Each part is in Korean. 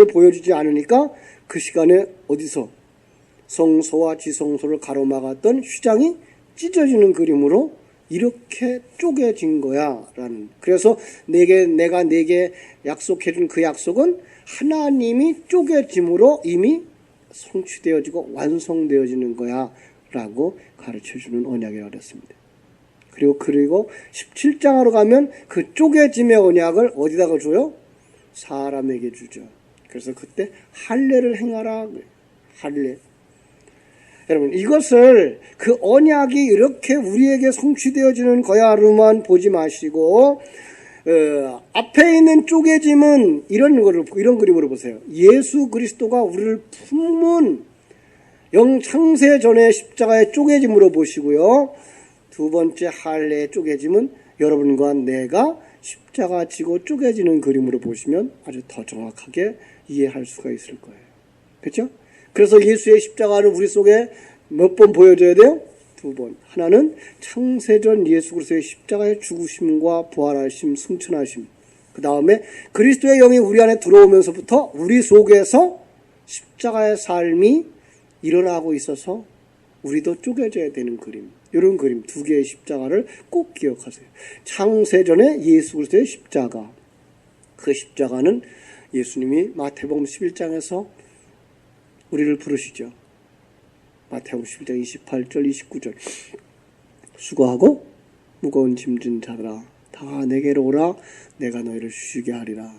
보여주지 않으니까 그 시간에 어디서 성소와 지성소를 가로막았던 휘장이 찢어지는 그림으로 이렇게 쪼개진 거야 라는. 그래서 내가 내게 약속해준 그 약속은 하나님이 쪼개짐으로 이미 성취되어지고 완성되어지는 거야 라고 가르쳐주는 언약이라고 했습니다. 그리고 17장으로 가면 그 쪼개짐의 언약을 어디다가 줘요? 사람에게 주죠. 그래서 그때 할례를 행하라. 할례. 여러분, 이것을 그 언약이 이렇게 우리에게 성취되어지는 거야로만 보지 마시고 앞에 있는 쪼개짐은 이런 그림으로 보세요. 예수 그리스도가 우리를 품은 영창세 전에 십자가의 쪼개짐으로 보시고요. 두 번째 할례의 쪼개짐은 여러분과 내가 십자가 지고 쪼개지는 그림으로 보시면 아주 더 정확하게 이해할 수가 있을 거예요. 그렇죠? 그래서 예수의 십자가를 우리 속에 몇 번 보여줘야 돼요? 두 번. 하나는 창세전 예수 그리스도의 십자가의 죽으심과 부활하심, 승천하심. 그 다음에 그리스도의 영이 우리 안에 들어오면서부터 우리 속에서 십자가의 삶이 일어나고 있어서 우리도 쪼개져야 되는 그림. 이런 그림 두 개의 십자가를 꼭 기억하세요. 창세전에 예수 그리스도의 십자가. 그 십자가는 예수님이 마태복음 11장에서 우리를 부르시죠. 마태복음 11장 28절 29절 수고하고 무거운 짐진 자들아 다 내게로 오라 내가 너희를 쉬게 하리라.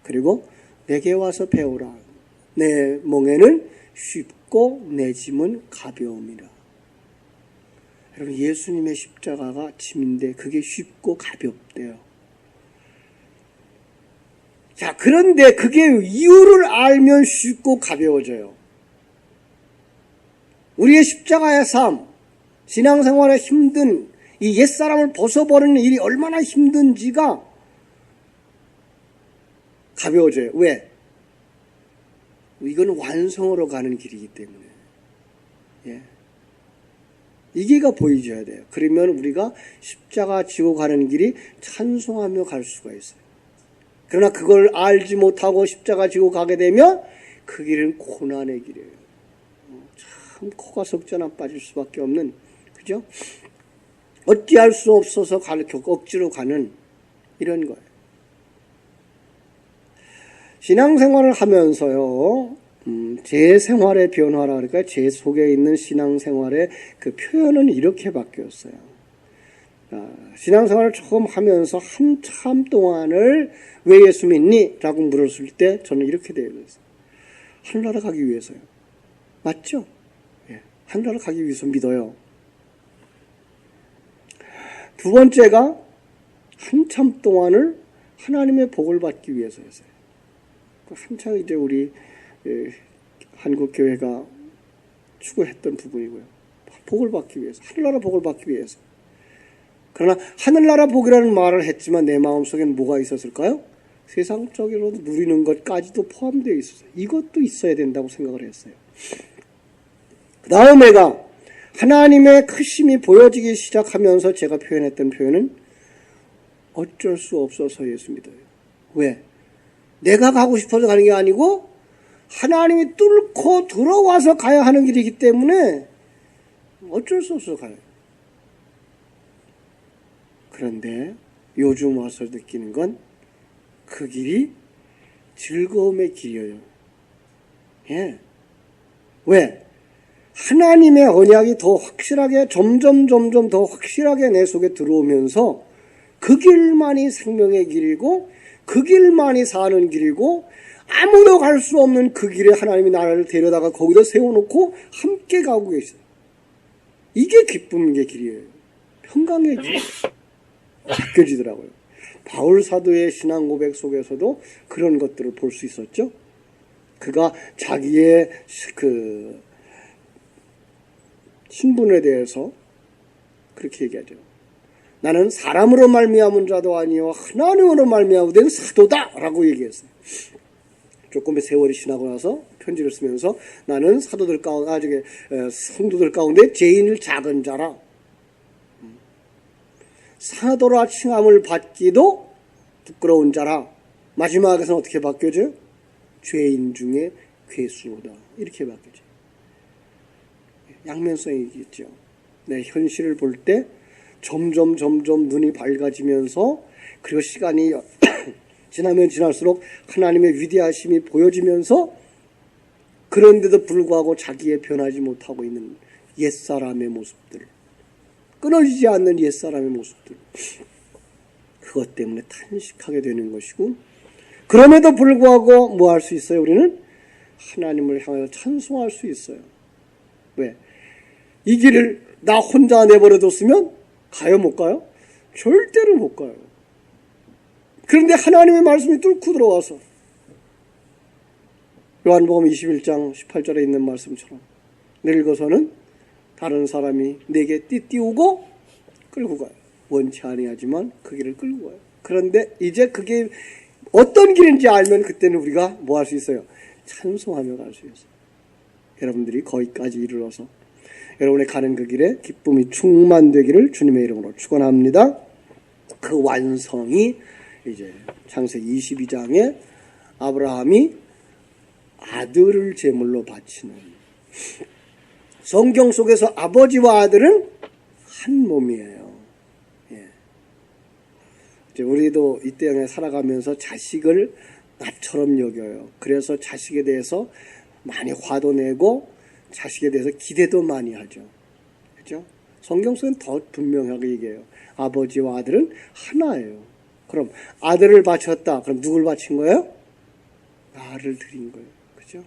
그리고 내게 와서 배우라 내 멍에는 쉽고 내 짐은 가벼움이라. 여러분, 예수님의 십자가가 짐인데 그게 쉽고 가볍대요. 자, 그런데 그게 이유를 알면 쉽고 가벼워져요. 우리의 십자가의 삶, 신앙생활의 힘든 이 옛사람을 벗어버리는 일이 얼마나 힘든지가 가벼워져요. 왜? 이건 완성으로 가는 길이기 때문에. 예. 이게가 보여줘야 돼요. 그러면 우리가 십자가 지고 가는 길이 찬송하며 갈 수가 있어요. 그러나 그걸 알지 못하고 십자가 지고 가게 되면 그 길은 고난의 길이에요. 참 코가 석전안 빠질 수밖에 없는, 그죠? 어찌할 수 없어서 억지로 가는 이런 거예요. 신앙생활을 하면서요, 제 생활의 변화라 그럴까요? 제 속에 있는 신앙생활의 그 표현은 이렇게 바뀌었어요. 신앙생활을 처음 하면서 한참 동안을 왜 예수 믿니? 라고 물었을 때 저는 이렇게 대답했어요. 하늘나라 가기 위해서요. 맞죠? 예, 하늘나라 가기 위해서 믿어요. 두 번째가 한참 동안을 하나님의 복을 받기 위해서였어요. 한창 이제 우리 한국교회가 추구했던 부분이고요. 복을 받기 위해서, 하늘나라 복을 받기 위해서. 그러나 하늘나라 복이라는 말을 했지만 내 마음속에는 뭐가 있었을까요? 세상적으로 누리는 것까지도 포함되어 있었어요. 이것도 있어야 된다고 생각을 했어요. 그 다음에가 하나님의 크심이 보여지기 시작하면서 제가 표현했던 표현은 어쩔 수 없어서 예수 믿어요. 왜? 내가 가고 싶어서 가는 게 아니고 하나님이 뚫고 들어와서 가야 하는 길이기 때문에 어쩔 수 없어서 가요. 그런데 요즘 와서 느끼는 건 그 길이 즐거움의 길이에요. 예. 왜? 하나님의 언약이 더 확실하게 점점 더 확실하게 내 속에 들어오면서 그 길만이 생명의 길이고 그 길만이 사는 길이고 아무도 갈 수 없는 그 길에 하나님이 나를 데려다가 거기다 세워놓고 함께 가고 계시다. 이게 기쁨의 길이에요. 평강의 길. 바뀌어지더라고요. 바울 사도의 신앙 고백 속에서도 그런 것들을 볼 수 있었죠. 그가 자기의 그 신분에 대해서 그렇게 얘기하죠. 나는 사람으로 말미암은 자도 아니요 하나님으로 말미암아 된 사도다라고 얘기했어요. 조금의 세월이 지나고 나서 편지를 쓰면서 나는 사도들 가운데 성도들 가운데 제일 작은 자라. 사도라 칭함을 받기도 부끄러운 자라. 마지막에서는 어떻게 바뀌어져요? 죄인 중에 괴수로다. 이렇게 바뀌죠. 양면성이겠죠. 내 현실을 볼 때 점점 눈이 밝아지면서 그리고 시간이 지나면 지날수록 하나님의 위대하심이 보여지면서 그런데도 불구하고 자기의 변하지 못하고 있는 옛사람의 모습들, 끊어지지 않는 옛사람의 모습들, 그것 때문에 탄식하게 되는 것이고, 그럼에도 불구하고 뭐 할 수 있어요? 우리는 하나님을 향하여 찬송할 수 있어요. 왜? 이 길을 나 혼자 내버려뒀으면 가요 못 가요? 절대로 못 가요. 그런데 하나님의 말씀이 뚫고 들어와서 요한복음 21장 18절에 있는 말씀처럼 늙어서는 다른 사람이 내게 띠띠우고 끌고 가요. 원치 아니하지만 그 길을 끌고 가요. 그런데 이제 그게 어떤 길인지 알면 그때는 우리가 뭐 할 수 있어요? 찬송하며 갈 수 있어요. 여러분들이 거기까지 이르러서 여러분의 가는 그 길에 기쁨이 충만되기를 주님의 이름으로 축원합니다. 그 완성이 이제 창세기 22장에 아브라함이 아들을 제물로 바치는, 성경 속에서 아버지와 아들은 한 몸이에요. 예. 이제 우리도 이 땅에 살아가면서 자식을 나처럼 여겨요. 그래서 자식에 대해서 많이 화도 내고 자식에 대해서 기대도 많이 하죠. 그렇죠? 성경 속은 더 분명하게 얘기해요. 아버지와 아들은 하나예요. 그럼 아들을 바쳤다. 그럼 누굴 바친 거예요? 나를 드린 거예요. 그렇죠?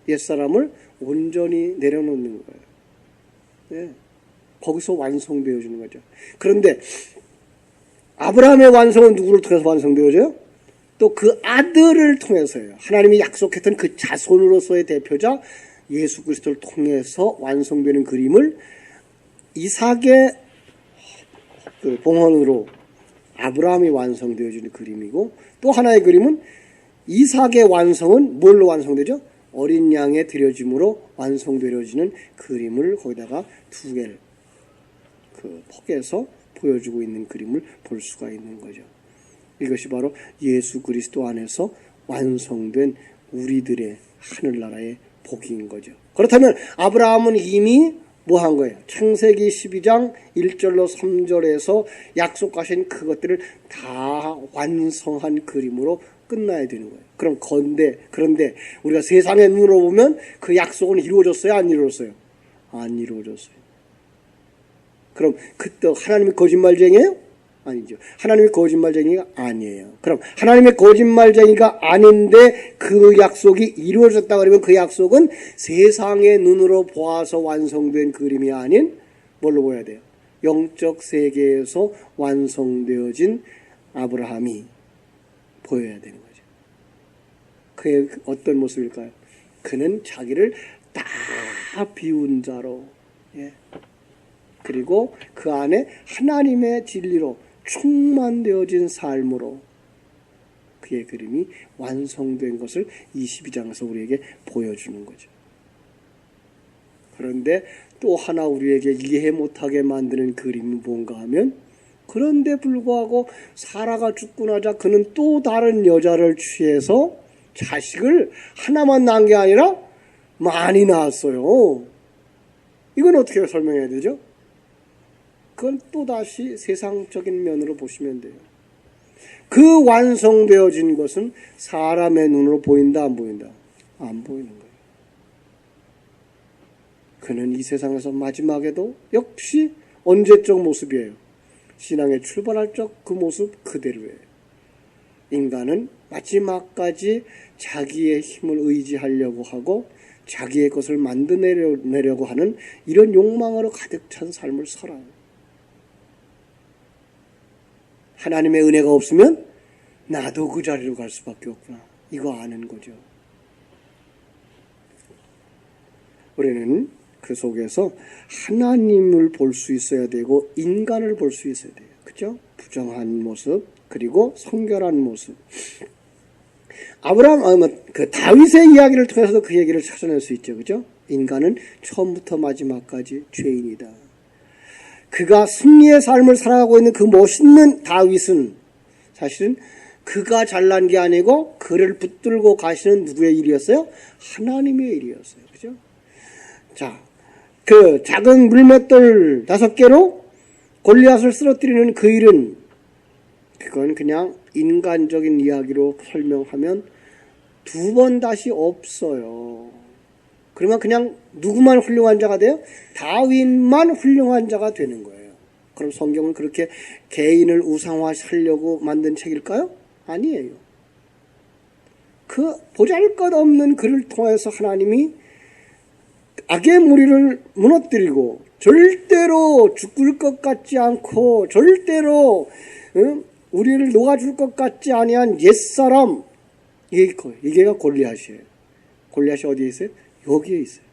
옛사람을 온전히 내려놓는 거예요. 네. 거기서 완성되어지는 거죠. 그런데 아브라함의 완성은 누구를 통해서 완성되어져요? 또 그 아들을 통해서요. 하나님이 약속했던 그 자손으로서의 대표자 예수 그리스도를 통해서 완성되는 그림을 이삭의 그 봉헌으로 아브라함이 완성되어지는 그림이고, 또 하나의 그림은 이삭의 완성은 뭘로 완성되죠? 어린 양의 드려짐으로 완성되어지는 그림을 거기다가 두 개를 그 폭에서 보여주고 있는 그림을 볼 수가 있는 거죠. 이것이 바로 예수 그리스도 안에서 완성된 우리들의 하늘나라의 복인 거죠. 그렇다면 아브라함은 이미 뭐 한 거예요? 창세기 12장 1절로 3절에서 약속하신 그것들을 다 완성한 그림으로 끝나야 되는 거예요. 그런데 우리가 세상의 눈으로 보면 그 약속은 이루어졌어요? 안 이루어졌어요? 안 이루어졌어요. 그럼 그때 하나님이 거짓말쟁이에요? 아니죠. 하나님이 거짓말쟁이가 아니에요. 그럼 하나님의 거짓말쟁이가 아닌데 그 약속이 이루어졌다 그러면 그 약속은 세상의 눈으로 보아서 완성된 그림이 아닌 뭘로 보여야 돼요? 영적 세계에서 완성되어진 아브라함이 보여야 되는 거죠. 그의 어떤 모습일까요? 그는 자기를 다 비운 자로, 예. 그리고 그 안에 하나님의 진리로 충만되어진 삶으로 그의 그림이 완성된 것을 22장에서 우리에게 보여주는 거죠. 그런데 또 하나 우리에게 이해 못하게 만드는 그림은 뭔가 하면, 그런데 불구하고 사라가 죽고 나자 그는 또 다른 여자를 취해서 자식을 하나만 낳은 게 아니라 많이 낳았어요. 이건 어떻게 설명해야 되죠? 그건 또다시 세상적인 면으로 보시면 돼요. 그 완성되어진 것은 사람의 눈으로 보인다, 안 보인다? 안 보이는 거예요. 그는 이 세상에서 마지막에도 역시 언제적 모습이에요. 신앙의 출발할 적 그 모습 그대로예요. 인간은 마지막까지 자기의 힘을 의지하려고 하고 자기의 것을 만들어내려고 하는 이런 욕망으로 가득 찬 삶을 살아요. 하나님의 은혜가 없으면 나도 그 자리로 갈 수밖에 없구나. 이거 아는 거죠. 우리는 그 속에서 하나님을 볼 수 있어야 되고 인간을 볼 수 있어야 돼요. 그죠? 부정한 모습, 그리고 성결한 모습. 그 다윗의 이야기를 통해서도 그 얘기를 찾아낼 수 있죠. 그죠? 인간은 처음부터 마지막까지 죄인이다. 그가 승리의 삶을 살아가고 있는 그 멋있는 다윗은 사실은 그가 잘난 게 아니고 그를 붙들고 가시는 누구의 일이었어요? 하나님의 일이었어요. 그죠? 자, 그 작은 물맷돌 5개로 골리앗을 쓰러뜨리는 그 일은 그건 그냥 인간적인 이야기로 설명하면 2번 다시 없어요. 그러면 그냥 누구만 훌륭한 자가 돼요? 다윗만 훌륭한 자가 되는 거예요. 그럼 성경은 그렇게 개인을 우상화하려고 만든 책일까요? 아니에요. 그 보잘것없는 그를 통해서 하나님이 악의 무리를 무너뜨리고 절대로 죽을 것 같지 않고 절대로 우리를 녹아줄 것 같지 아니한 옛사람, 이게가 골리앗이에요. 골리앗이 어디에 있어요? 여기에 있어요.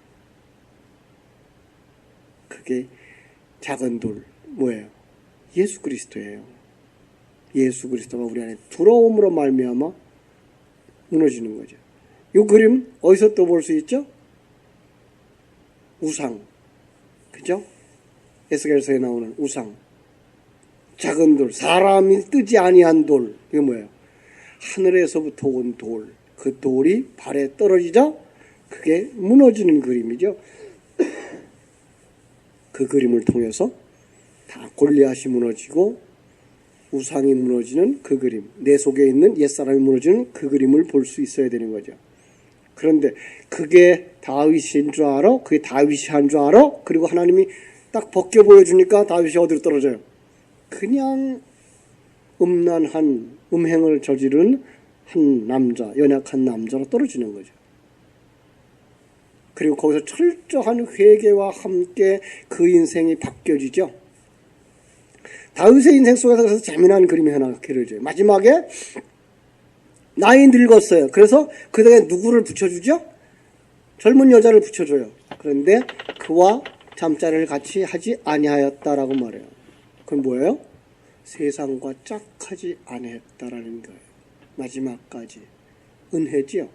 그게 작은 돌 뭐예요? 예수 그리스도예요. 예수 그리스도가 우리 안에 들어옴으로 말미암아 무너지는 거죠. 이 그림 어디서 또 볼 수 있죠? 우상, 그죠? 에스겔서에 나오는 우상, 작은 돌, 사람이 뜨지 아니한 돌, 이거 뭐예요? 하늘에서부터 온 돌, 그 돌이 발에 떨어지자 그게 무너지는 그림이죠. 그 그림을 통해서 다 골리앗이 무너지고 우상이 무너지는 그 그림, 내 속에 있는 옛사람이 무너지는 그 그림을 볼 수 있어야 되는 거죠. 그런데 그게 다윗인 줄 알아? 그게 다윗이 한 줄 알아? 그리고 하나님이 딱 벗겨 보여주니까 다윗이 어디로 떨어져요? 그냥 음란한 음행을 저지른 한 남자, 연약한 남자로 떨어지는 거죠. 그리고 거기서 철저한 회개와 함께 그 인생이 바뀌어지죠. 다윗의 인생 속에서 그래서 재미난 그림이 하나 그려져요. 마지막에 나이 늙었어요. 그래서 그 다음에 누구를 붙여주죠? 젊은 여자를 붙여줘요. 그런데 그와 잠자리를 같이 하지 아니하였다라고 말해요. 그건 뭐예요? 세상과 짝하지 아니했다라는 거예요. 마지막까지 은혜지요.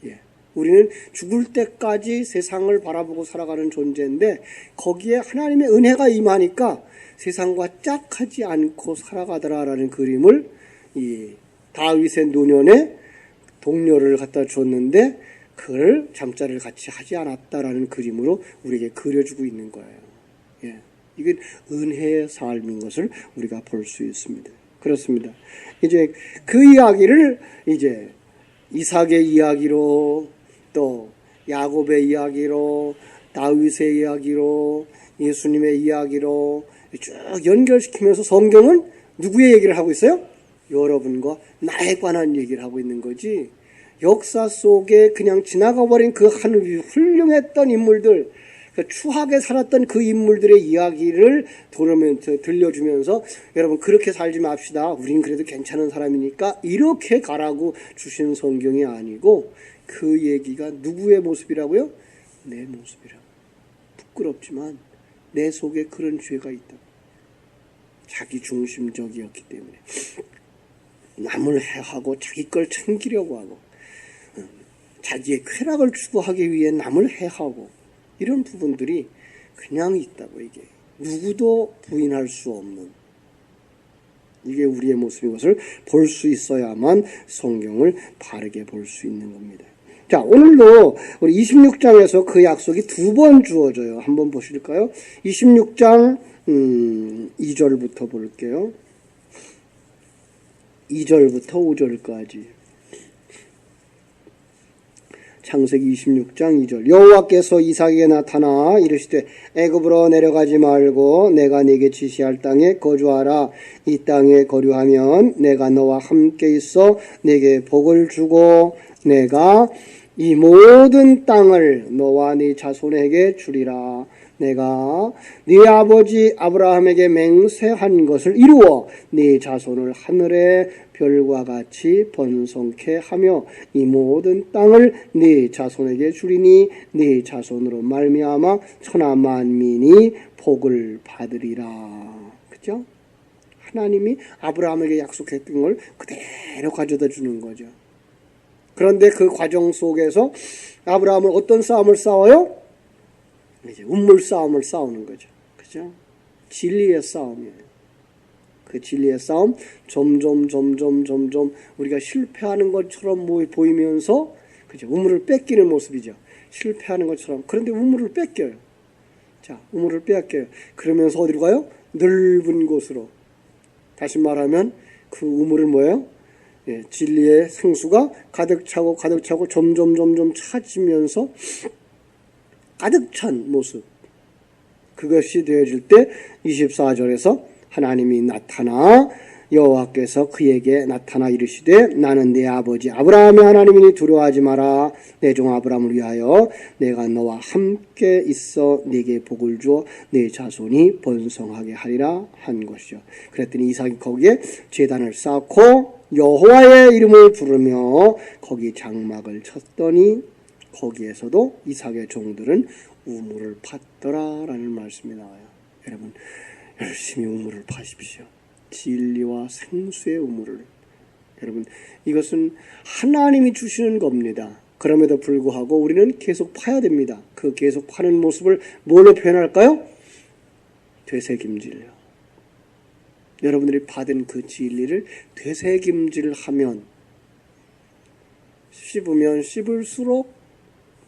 예. 우리는 죽을 때까지 세상을 바라보고 살아가는 존재인데 거기에 하나님의 은혜가 임하니까 세상과 짝하지 않고 살아가더라라는 그림을 이 다윗의 노년에 동료를 갖다 줬는데 그를 잠자리를 같이 하지 않았다라는 그림으로 우리에게 그려주고 있는 거예요. 예. 이게 은혜의 삶인 것을 우리가 볼 수 있습니다. 그렇습니다. 이제 그 이야기를 이제 이삭의 이야기로 또 야곱의 이야기로 다윗의 이야기로 예수님의 이야기로 쭉 연결시키면서 성경은 누구의 얘기를 하고 있어요? 여러분과 나에 관한 얘기를 하고 있는 거지. 역사 속에 그냥 지나가버린 그 한 훌륭했던 인물들, 추하게 살았던 그 인물들의 이야기를 들려주면서 여러분 그렇게 살지 맙시다. 우린 그래도 괜찮은 사람이니까 이렇게 가라고 주신 성경이 아니고 그 얘기가 누구의 모습이라고요? 내 모습이라고. 부끄럽지만 내 속에 그런 죄가 있다. 자기 중심적이었기 때문에 남을 해하고 자기 걸 챙기려고 하고 자기의 쾌락을 추구하기 위해 남을 해하고 이런 부분들이 그냥 있다고. 이게 누구도 부인할 수 없는 이게 우리의 모습인 것을 볼 수 있어야만 성경을 바르게 볼 수 있는 겁니다. 자, 오늘도 우리 26장에서 그 약속이 2번 주어져요. 한번 보실까요? 26장 2절부터 볼게요. 2절부터 5절까지. 창세기 26장 2절. 여호와께서 이삭에게 나타나 이르시되 애굽으로 내려가지 말고 내가 네게 지시할 땅에 거주하라. 이 땅에 거류하면 내가 너와 함께 있어 네게 복을 주고 내가 이 모든 땅을 너와 네 자손에게 주리라. 내가 네 아버지 아브라함에게 맹세한 것을 이루어 네 자손을 하늘의 별과 같이 번성케 하며 이 모든 땅을 네 자손에게 주리니 네 자손으로 말미암아 천하 만민이 복을 받으리라. 그죠? 하나님이 아브라함에게 약속했던 걸 그대로 가져다 주는 거죠. 그런데 그 과정 속에서 아브라함은 어떤 싸움을 싸워요? 이제 운물 싸움을 싸우는 거죠. 그죠? 진리의 싸움이에요. 그 진리의 싸움 점점 우리가 실패하는 것처럼 보이면서 그죠? 우물을 뺏기는 모습이죠. 실패하는 것처럼. 그런데 우물을 뺏겨요. 자, 우물을 빼앗겨요. 그러면서 어디로 가요? 넓은 곳으로. 다시 말하면 그 우물은 뭐예요? 예, 진리의 생수가 가득 차고 점점 차지면서 가득 찬 모습. 그것이 되어질 때 24절에서 하나님이 나타나 여호와께서 그에게 나타나 이르시되 나는 내 아버지 아브라함의 하나님이니 두려워하지 마라. 내 종 아브라함을 위하여 내가 너와 함께 있어 네게 복을 주어 네 자손이 번성하게 하리라 한 것이죠. 그랬더니 이삭이 거기에 제단을 쌓고 여호와의 이름을 부르며 거기 장막을 쳤더니 거기에서도 이삭의 종들은 우물을 팠더라라는 말씀이 나와요. 여러분 열심히 우물을 파십시오. 진리와 생수의 우물을. 여러분 이것은 하나님이 주시는 겁니다. 그럼에도 불구하고 우리는 계속 파야 됩니다. 그 계속 파는 모습을 뭘로 표현할까요? 되새김질요. 여러분들이 받은 그 진리를 되새김질하면 씹으면 씹을수록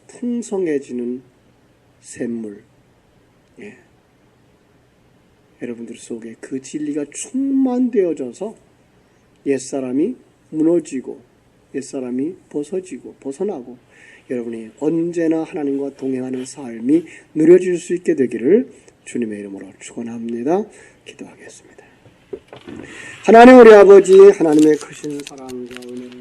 풍성해지는 샘물. 예. 여러분들 속에 그 진리가 충만되어져서 옛사람이 무너지고 옛사람이 벗어나고 여러분이 언제나 하나님과 동행하는 삶이 누려질 수 있게 되기를 주님의 이름으로 축원합니다. 기도하겠습니다. 하나님 우리 아버지 하나님의 크신 사랑과 은혜를